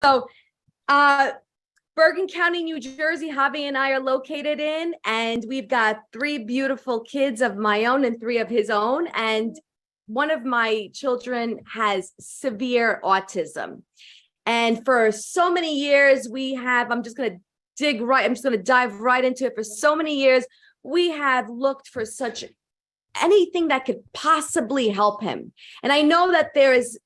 So, uh, Bergen County, New Jersey, Javi and I are located in, and we've got 3 beautiful kids of my own and 3 of his own. And one of my children has severe autism. And for so many years, I'm just going to dive right into it. For so many years, we have looked for anything that could possibly help him. And I know that there is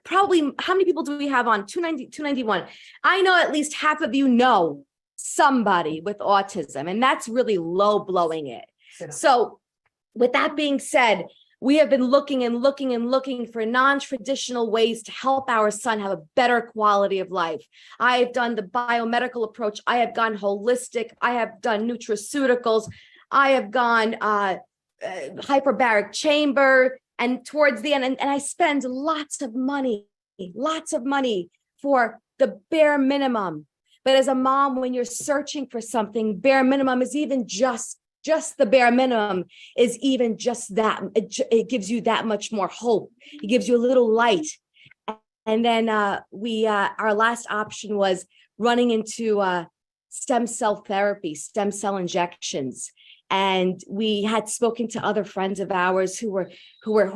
probably, how many people do we have on 291? I know at least half of you know somebody with autism, and that's really low blowing it. So with that being said, we have been looking for non-traditional ways to help our son have a better quality of life. I have done the biomedical approach. I have gone holistic. I have done nutraceuticals. I have gone hyperbaric chamber. And towards the end, and I spend lots of money for the bare minimum. But as a mom, when you're searching for something, bare minimum is even just the bare minimum is even just that. It gives you that much more hope. It gives you a little light. And then our last option was running into stem cell therapy, stem cell injections. And we had spoken to other friends of ours who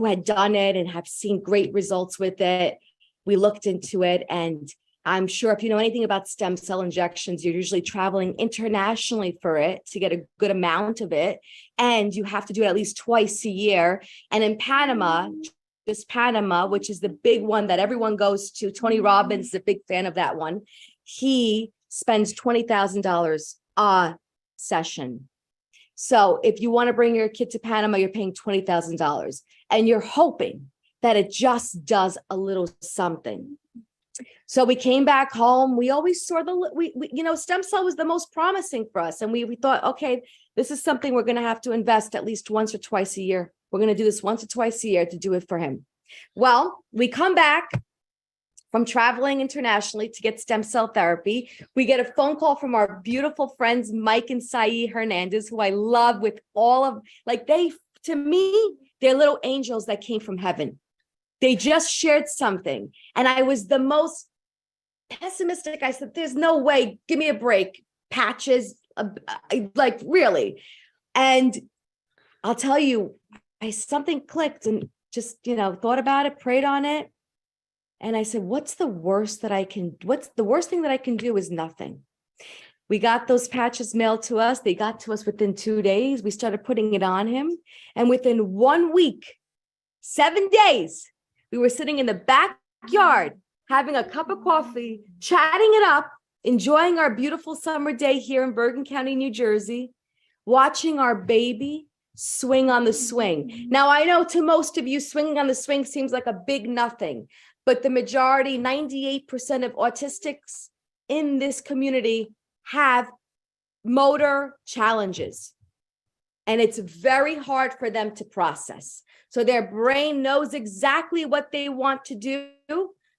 had done it and have seen great results with it. We looked into it, and I'm sure if you know anything about stem cell injections, you're usually traveling internationally for it to get a good amount of it. And you have to do it at least twice a year. And in Panama, which is the big one that everyone goes to, Tony Robbins is a big fan of that one. He spends $20,000 a session. So if you want to bring your kid to Panama, you're paying $20,000 and you're hoping that it just does a little something. So we came back home. We always saw stem cell was the most promising for us. And we thought, okay, this is something we're going to have to invest at least once or twice a year. We're going to do this once or twice a year to do it for him. Well, we come back from traveling internationally to get stem cell therapy. We get a phone call from our beautiful friends, Mike and Saeed Hernandez, who I love with to me, they're little angels that came from heaven. They just shared something. And I was the most pessimistic. I said, there's no way, give me a break. Patches, really. And I'll tell you, something clicked and just, thought about it, prayed on it. And I said, what's the worst thing that I can do is nothing. We got those patches mailed to us. They got to us within 2 days. We started putting it on him. And within 1 week, 7 days, we were sitting in the backyard, having a cup of coffee, chatting it up, enjoying our beautiful summer day here in Bergen County, New Jersey, watching our baby swing on the swing. Now, I know to most of you, swinging on the swing seems like a big nothing. But the majority, 98% of autistics in this community have motor challenges. And it's very hard for them to process. So their brain knows exactly what they want to do,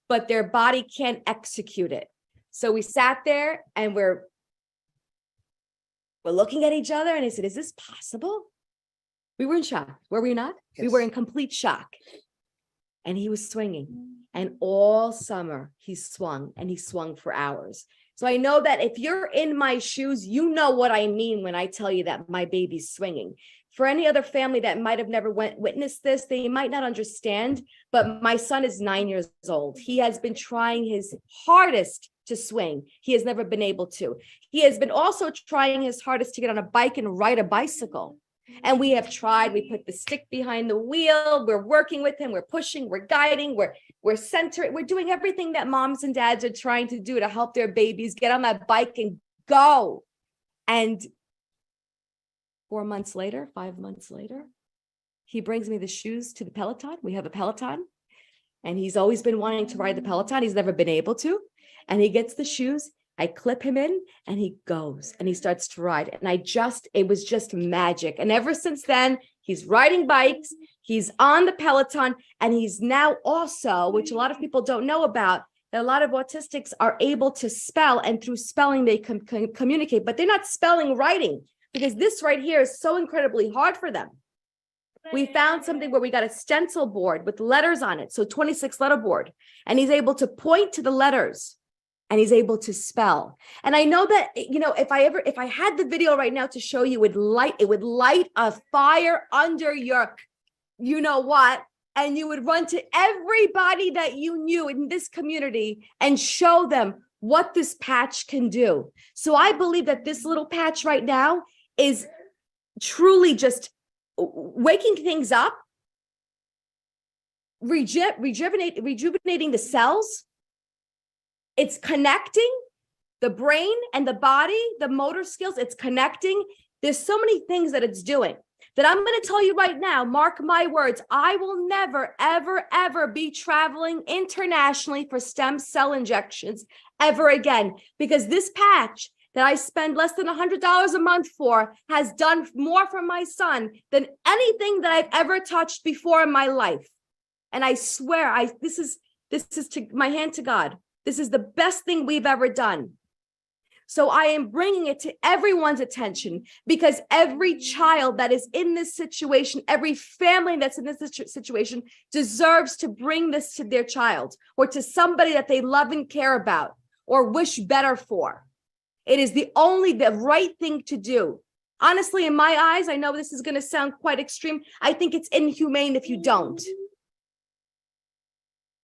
but their body can't execute it. So we sat there and we're looking at each other and I said, is this possible? We were in shock. Were we not? Yes. We were in complete shock. And he was swinging. And all summer he swung for hours. So I know that if you're in my shoes, you know what I mean when I tell you that my baby's swinging. For any other family that might have never witnessed this, they might not understand, but my son is 9 years old. He has been trying his hardest to swing. He has never been able to. He has been also trying his hardest to get on a bike and ride a bicycle. And we have tried, we put the stick behind the wheel, we're working with him, we're pushing, we're guiding, we're centering, we're doing everything that moms and dads are trying to do to help their babies get on that bike and go. And 5 months later, he brings me the shoes to the Peloton. We have a Peloton, and he's always been wanting to ride the Peloton. He's never been able to. And he gets the shoes. I clip him in and he goes and he starts to ride. And it was just magic. And ever since then, he's riding bikes, he's on the Peloton, and he's now also, which a lot of people don't know about, that a lot of autistics are able to spell, and through spelling, they can communicate, but they're not spelling writing, because this right here is so incredibly hard for them. We found something where we got a stencil board with letters on it. So 26 letter board. And he's able to point to the letters and he's able to spell. And I know that, if I had the video right now to show you, it would light a fire under your, what, and you would run to everybody that you knew in this community and show them what this patch can do. So I believe that this little patch right now is truly just waking things up, rejuvenating the cells. It's connecting the brain and the body, the motor skills. It's connecting. There's so many things that it's doing that I'm going to tell you right now, mark my words, I will never, ever, ever be traveling internationally for stem cell injections ever again, because this patch that I spend less than $100 a month for has done more for my son than anything that I've ever touched before in my life. And I swear, this is to my hand to God. This is the best thing we've ever done. So I am bringing it to everyone's attention, because every child that is in this situation, every family that's in this situation deserves to bring this to their child or to somebody that they love and care about or wish better for. It is the right thing to do. Honestly, in my eyes, I know this is going to sound quite extreme. I think it's inhumane if you don't.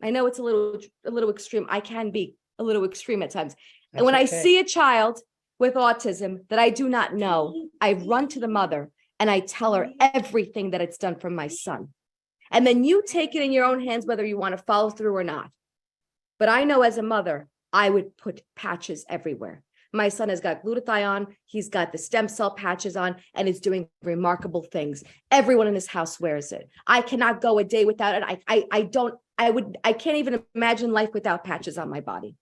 I know it's a little extreme. I can be a little extreme at times. And when I see a child with autism that I do not know, I run to the mother and I tell her everything that it's done for my son. And then you take it in your own hands, whether you want to follow through or not. But I know as a mother, I would put patches everywhere. My son has got glutathione. He's got the stem cell patches on, and it's doing remarkable things. Everyone in this house wears it. I cannot go a day without it. I can't even imagine life without patches on my body.